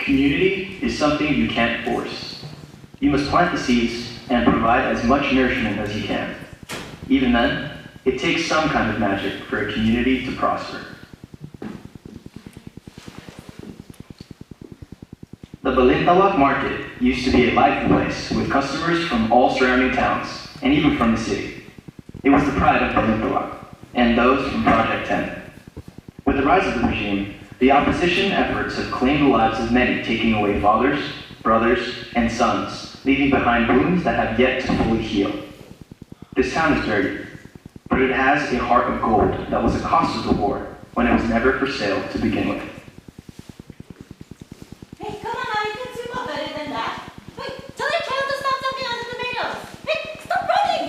Community is something you can't force. You must plant the seeds and provide as much nourishment as you can. Even then, it takes some kind of magic for a community to prosper. The Balintawak market used to be a lively place with customers from all surrounding towns, and even from the city. It was the pride of Balintawak, and those from Project 10. With the rise of the regime, the opposition efforts have claimed the lives of many, taking away fathers, brothers, and sons, leaving behind wounds that have yet to fully heal. This town is dirty, but it has a heart of gold that was the cost of the war when it was never for sale to begin with. Hey, come on now, you can swim up better than that. Wait, tell your child to stop sucking on the tomatoes. Hey, stop running!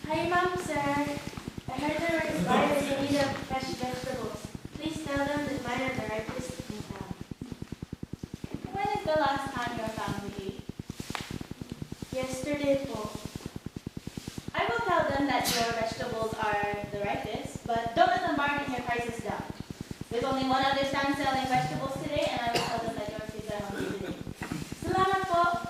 Hi, Mom, sir. I heard there were spiders in need of fresh vegetables. Please tell them that mine are the ripest in town. When is the last time your family ate? Yesterday po. I will tell them that your vegetables are the ripest, but don't let them bargain your prices down. There's only one other stand selling vegetables today, and I will tell them that yours is on the Salamat po.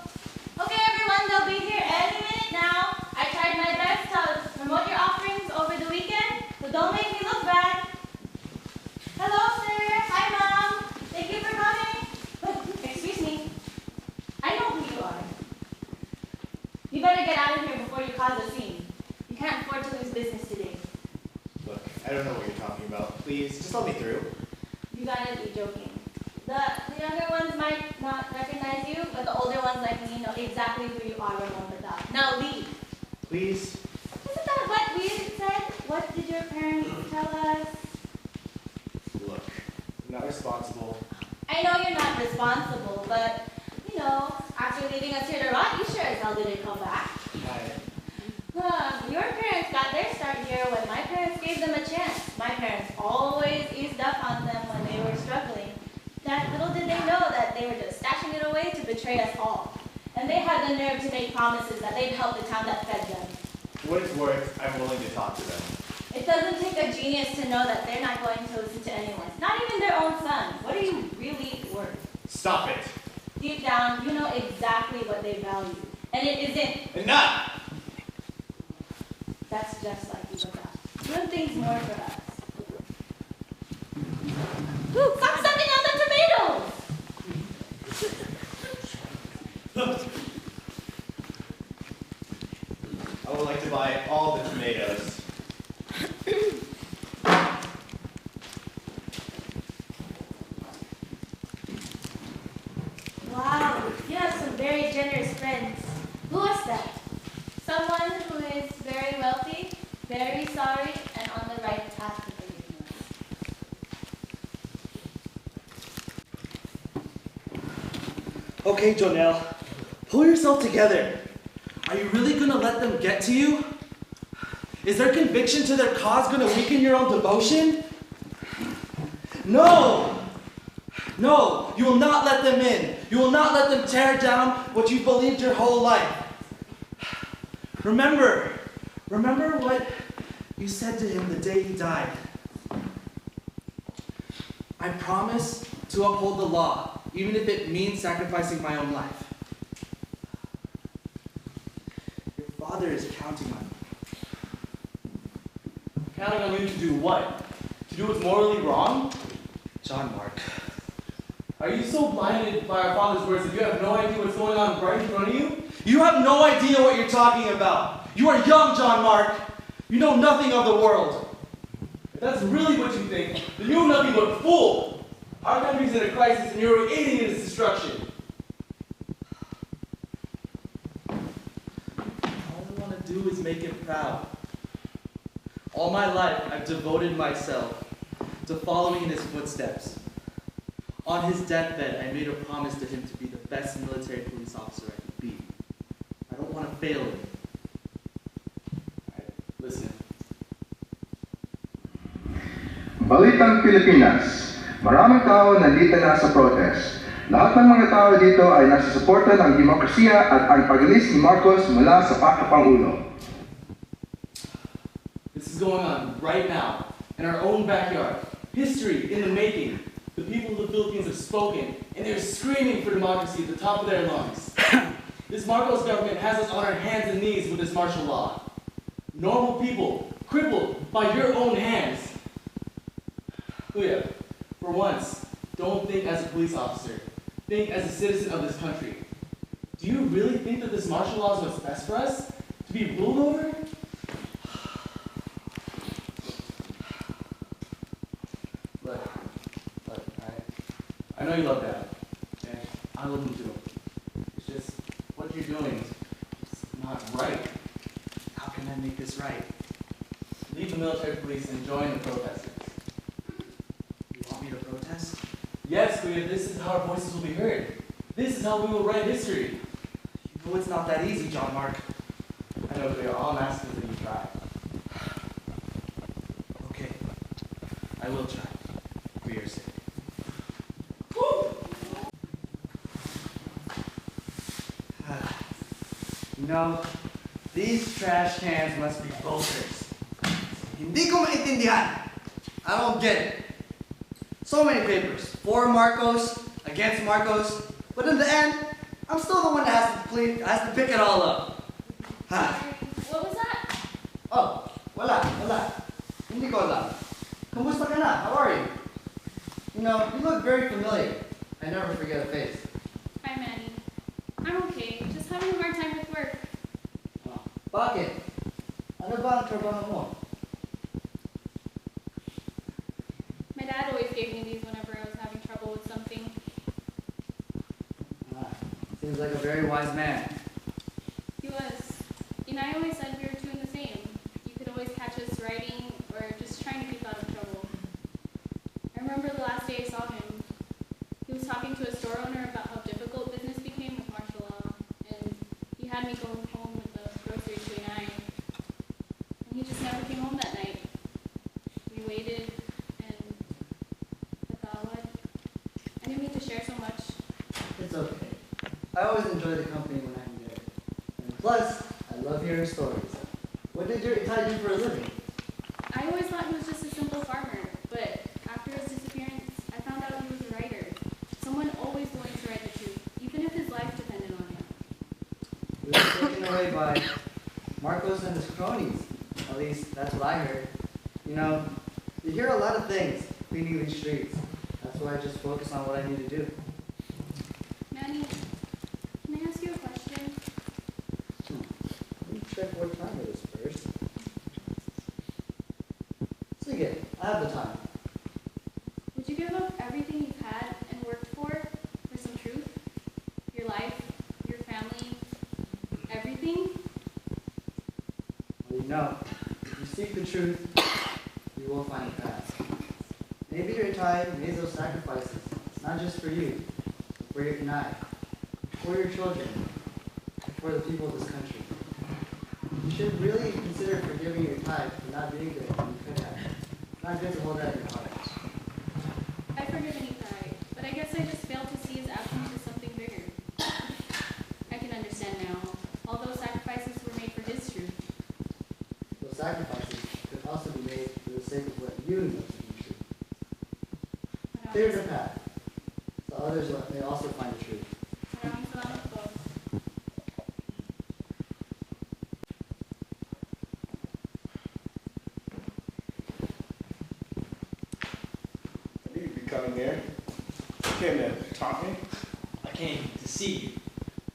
Okay, everyone, they'll be here any minute now. I tried my best to promote your offerings over the weekend, so don't make me look bad. Hello, sir. Hi, Mom. Thank you for coming. But, excuse me. I know who you are. You better get out of here before you cause a scene. You can't afford to lose business today. Look, I don't know what you're talking about. Please, just let me through. You gotta be joking. The younger ones might not recognize you, but the older ones like me know exactly who you are, Ramon. Now leave. Please. Isn't that what we said? What did your parents tell us? Look, I'm not responsible. I know you're not responsible, but, you know, after leaving us here to rot, you sure as hell didn't come back. Your parents got their start here when my parents gave them a chance. My parents always eased up on them when they were struggling. That little did they know that they were just stashing it away to betray us all. And they had the nerve to make promises that they'd help the town that fed them. For what it's worth, I'm willing to talk to them. It doesn't take a genius to know that they're not going to listen to anyone, not even their own sons. What are you really worth? Stop it. Deep down, you know exactly what they value. And it isn't. Enough! That's just like you look out. Doing things more for us. Ooh, stop sucking on the tomatoes! I would like to buy all the tomatoes. Wow, you have some very generous friends. Who was that? Someone who is very wealthy, very sorry, and on the right path to forgiveness. Okay, Jhonel, pull yourself together. Are you really gonna let them get to you? Is their conviction to their cause gonna weaken your own devotion? No! No, you will not let them in. You will not let them tear down what you believed your whole life. Remember what you said to him the day he died. I promise to uphold the law, even if it means sacrificing my own life. Your father is counting on you. Counting on you to do what? To do what's morally wrong? John Mark. Are you so blinded by our father's words that you have no idea what's going on right in front of you? You have no idea what you're talking about. You are young, John Mark. You know nothing of the world. If that's really what you think, then you're nothing but a fool. Our country's in a crisis and you're aiding in its destruction. All I want to do is make him proud. All my life, I've devoted myself to following in his footsteps. On his deathbed, I made a promise to him to be the best military police officer I could be. I don't want to fail him. Alright, listen. Balitang Pilipinas. Maraming tao nandito na sa protest. Lahat ng mga tao dito ay nasa suporta ng demokrasiya at ang pag-alis ni Marcos mula sa pagkapangulo. This is going on right now, in our own backyard. History in the making. The people of the Philippines have spoken, and they're screaming for democracy at the top of their lungs. This Marcos government has us on our hands and knees with this martial law. Normal people, crippled by your own hands. Julia, for once, don't think as a police officer. Think as a citizen of this country. Do you really think that this martial law is what's best for us? To be ruled over? Look, I know you love Dad, and I love him too. It's just, what you're doing is not right. How can I make this right? Leave the military police and join the protesters. You want me to protest? Yes, Julia, this is how our voices will be heard. This is how we will write history. You know it's not that easy, John Mark. I know, Julia, all I'm asking is that you try. Okay, I will try. For your sake. You know, these trash cans must be voters. Hindi ko maintindihan. I don't get it. So many papers. For Marcos, against Marcos. But in the end, I'm still the one that has to pick it all up. What was that? Oh, wala. Hindi ko alam. Kumusta ka na? How are you? You know, you look very familiar. I never forget a face. Hi, Manny. I'm okay. Just having a hard time with work. Oh, bakit? Ano ba ang trabaho mo? My dad always gave me these whenever I was having trouble with something. Seems like a very wise man. He was. And I always said we were two in the same. You could always catch us writing or just trying to keep out of trouble. I remember the last day I saw him. He was talking to a store owner about how difficult business became with martial law, and he had me go home with the groceries to an eye. And he just never came home that night. We waited, and Patawad. I didn't mean to share so much. It's okay. I always enjoy the company when I'm there. And plus, I love hearing stories. What did your Itay do for a living? I always thought he was just a simple farmer, but after his disappearance, I found out he was a writer. Someone always willing to write the truth, even if his life depended on it. He was taken away by Marcos and his cronies. At least, that's what I heard. You know, you hear a lot of things cleaning these streets. That's why I just focus on what I need to do. Manny, can I ask you a question? Let me check what time it is first. Sige, I have the time. Would you give up everything you've had and worked for some truth? Your life, your family, everything? Well, you know, if you seek the truth, you will find the path. Maybe your time made those sacrifices. It's not just for you, but for your Inay, for your children, and for the people of this country. You should really consider forgiving your time for not being there when you could have. It's not good to hold that in your heart. I forgive any pride, but I guess I just failed to see his absence as something bigger. I can understand now. All those sacrifices were made for his truth. Those sacrifices could also be made for the sake of what you know to be true. Clear the path, so others may also find the truth. Maraming salamat po. I knew you'd be coming here. You came to taunt me. I came to see you.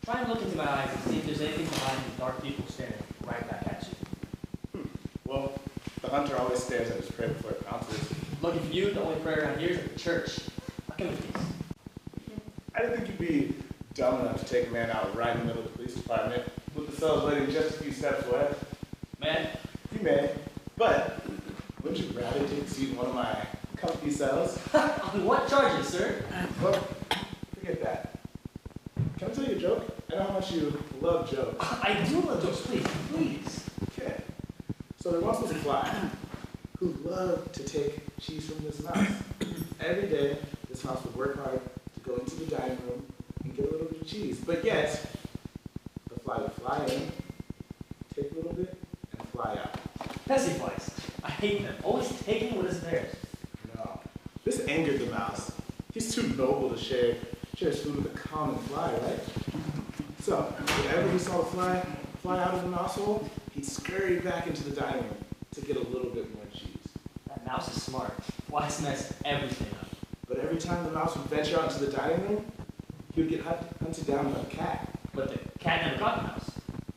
Try and look into my eyes and see if there's anything behind these dark people staring right back at you. Well, the hunter always stares at his prey before it pounces. Looking for you, the only prayer around here is at the church. I'll come with these. I didn't think you'd be dumb enough to take a man out right in the middle of the police department with the cells waiting just a few steps away. Man, You may, but wouldn't you rather take a seat in one of my comfy cells? on what charges, sir? Well, forget that. Can I tell you a joke? I know how much you love jokes. I do love jokes, please. Okay. So there once was a fly who loved to take cheese from this mouse. Every day, this mouse would work hard to go into the dining room and get a little bit of cheese. But yet, the fly would fly in, take a little bit, and fly out. Pesky flies. I hate them. Always taking what is theirs. No. This angered the mouse. he's too noble to share his food with a common fly, right? So, whenever he saw a fly out of the mouse hole, he'd scurry back into the dining room to get a little bit more cheese. That mouse is smart. Why mess everything up? But every time the mouse would venture out into the dining room, he would get hunted down by the cat. But the cat never caught the mouse.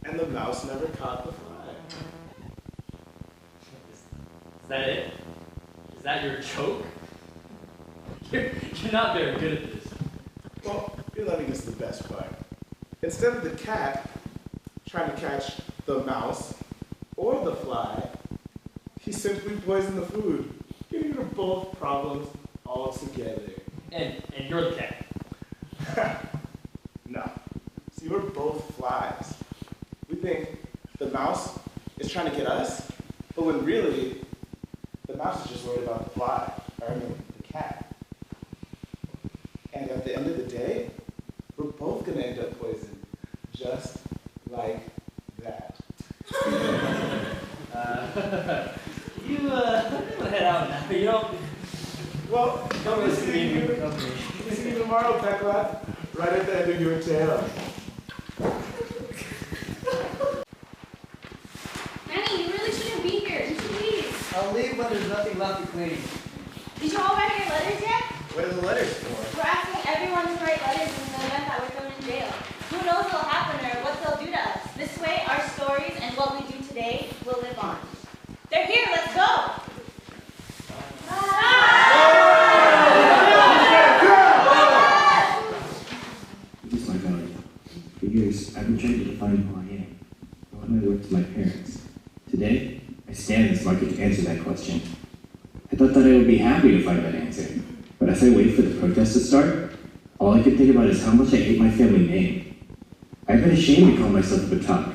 And the mouse never caught the fly. Is that it? Is that your joke? You're not very good at this. Well, you're letting us the best part. Instead of the cat trying to catch the mouse or the fly, he simply poisoned the food, getting rid of both problems all together. And you're the cat. No. See, we're both flies. We think the mouse is trying to get us, but when really, the mouse is just worried about the fly, or I mean, the cat. And at the end of the day, we're both gonna end up poisoned, just like that. You head out now. You don't. Well, Don't listen to me. We'll see you tomorrow, Peklat, right at the end of your tail. Manny, you really shouldn't be here. You should leave. I'll leave when there's nothing left to clean. Did you all write your letters yet? What are the letters for? We're asking everyone to write letters in the event that we're thrown in jail. Who knows what'll happen or what they'll do to us. This way, our stories and what we do today will live on. They're here. Let's go. Just like for years, I've been trying to define who I am. What am I worth to my parents? Today, I stand in this market to answer that question. I thought that I would be happy to find that answer. But as I wait for the protest to start, all I can think about is how much I hate my family name. I've been ashamed to call myself a Batak.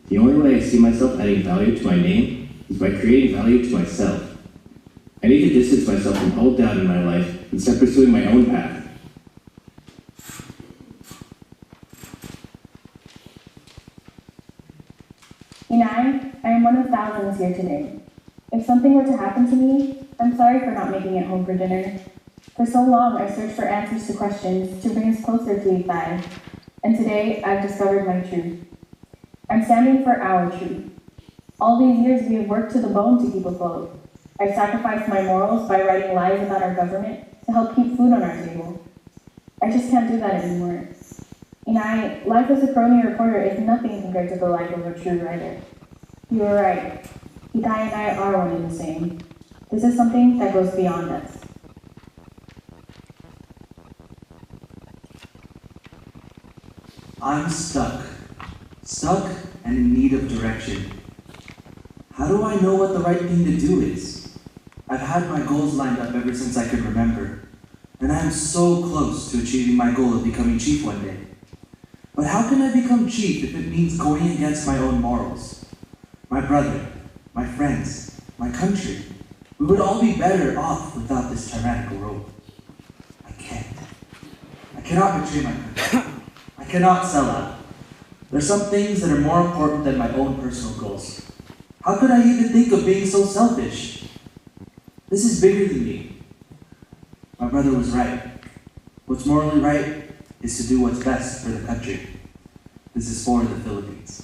The only way I see myself adding value to my name is by creating value to myself. I need to distance myself from all doubt in my life and start pursuing my own path. I am one of thousands here today. If something were to happen to me, I'm sorry for not making it home for dinner. For so long, I searched for answers to questions to bring us closer to Itai, and today I've discovered my truth. I'm standing for our truth. All these years we have worked to the bone to keep afloat. I've sacrificed my morals by writing lies about our government to help keep food on our table. I just can't do that anymore. Life as a crony reporter is nothing compared to the life of a true writer. You are right. Itai and I are one and the same. This is something that goes beyond us. I'm stuck. Stuck and in need of direction. How do I know what the right thing to do is? I've had my goals lined up ever since I could remember, and I am so close to achieving my goal of becoming chief one day. But how can I become chief if it means going against my own morals? My brother, my friends, my country, we would all be better off without this tyrannical rope. I can't. I cannot betray my country. I cannot sell out. There are some things that are more important than my own personal goals. How could I even think of being so selfish? This is bigger than me. My brother was right. What's morally right is to do what's best for the country. This is for the Philippines.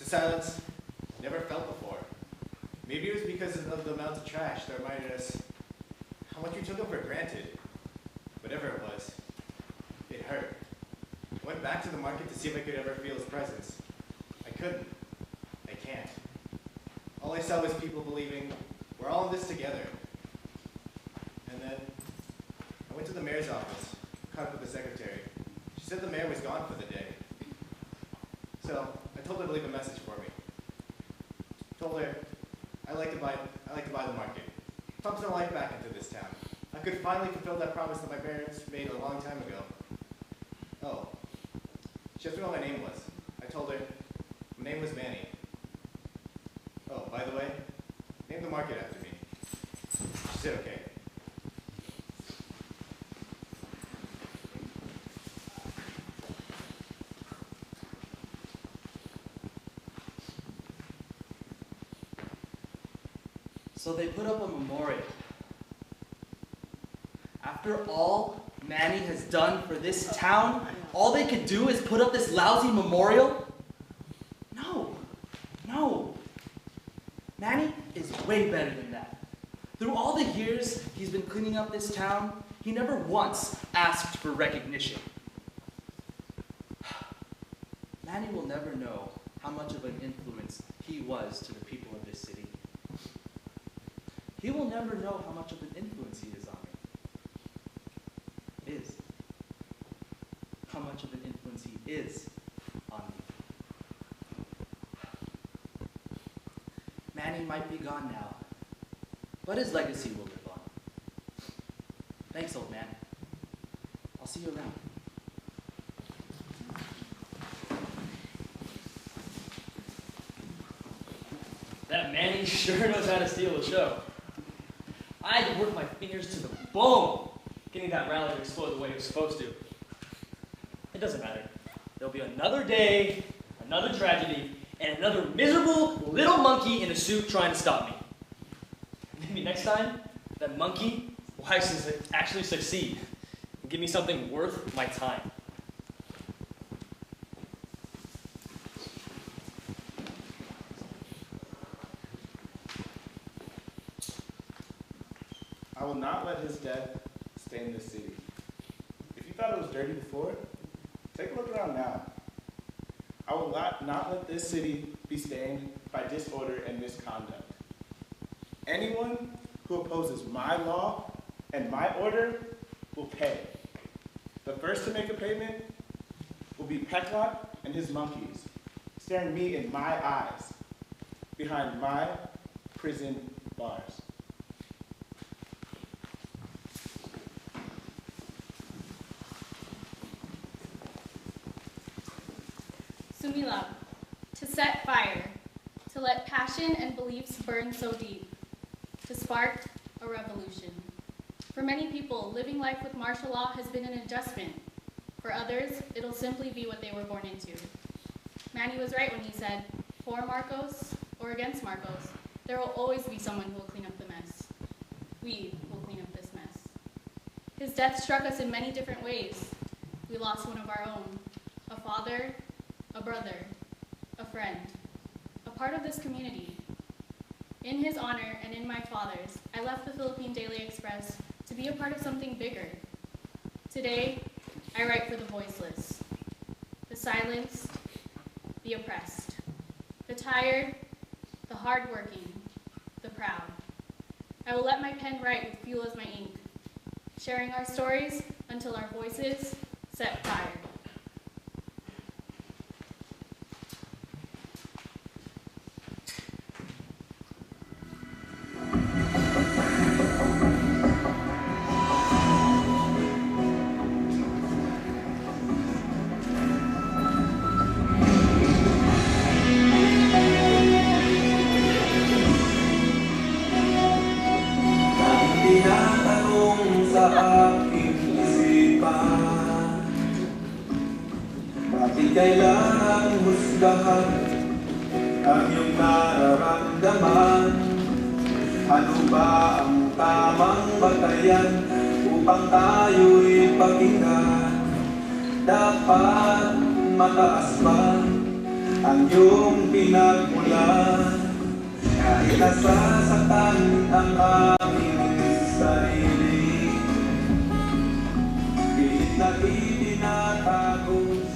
Silence I never felt before. Maybe it was because of the amount of trash that reminded us how much we took it for granted. Whatever it was, it hurt. went back to the market to see if I could ever feel his presence. I couldn't. I can't. All I saw was people believing we're all in this together. And then I went to the mayor's office, caught up with the secretary. She said the mayor was gone for the day. So I told her to leave a message for me. Told her I like to buy the market. Pump some life back into this town. I could finally fulfill that promise that my parents made a long time ago. Oh, she asked me what my name was. I told her my name was Manny. Oh, by the way, name the market after me. She said okay. So they put up a memorial. After all Manny has done for this town, all they could do is put up this lousy memorial? No. Manny is way better than that. Through all the years he's been cleaning up this town, he never once asked for recognition. Manny will never know how much of an influence he was to the people of this city. He will never know how much of an influence he is on me. How much of an influence he is on me. Manny might be gone now, but his legacy will live on. Thanks, old man. I'll see you around. That Manny sure knows how to steal a show. I had to work my fingers to the bone getting that rally to explode the way it was supposed to. It doesn't matter. There'll be another day, another tragedy, and another miserable little monkey in a suit trying to stop me. Maybe next time, that monkey will actually succeed and give me something worth my time. I will not let his death stain this city. If you thought it was dirty before, take a look around now. I will not let this city be stained by disorder and misconduct. Anyone who opposes my law and my order will pay. The first to make a payment will be Peklat and his monkeys, staring me in my eyes behind my prison bars. Sumilab, to set fire, to let passion and beliefs burn so deep, to spark a revolution. For many people, living life with martial law has been an adjustment. For others, it'll simply be what they were born into. Manny was right when he said, for Marcos or against Marcos, there will always be someone who will clean up the mess. We will clean up this mess. His death struck us in many different ways. We lost one of our own, a father, a brother, a friend, a part of this community. In his honor and in my father's, I left the Philippine Daily Express to be a part of something bigger. Today, I write for the voiceless, the silenced, the oppressed, the tired, the hardworking, the proud. I will let my pen write with fuel as my ink, sharing our stories until our voices set fire. Kailangang husgahan ang iyong nararamdaman. Ano ba ang tamang batayan upang tayo'y pakinggan? Dapat mataas ba ang iyong pinagmulan? Kahit nasasaktan ang aming sarili, pilit na itinatago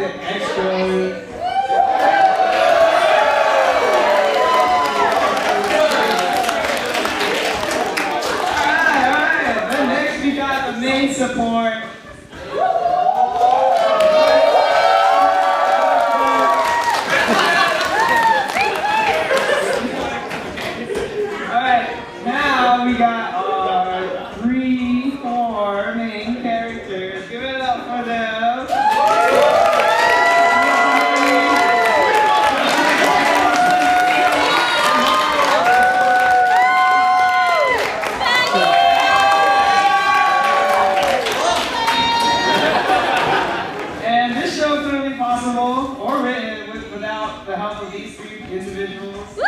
it extra. Alright. Then next we got the main support. Alright, now we got our 4 main characters. Give it up for them. And this show couldn't be possible or written without the help of these 3 individuals.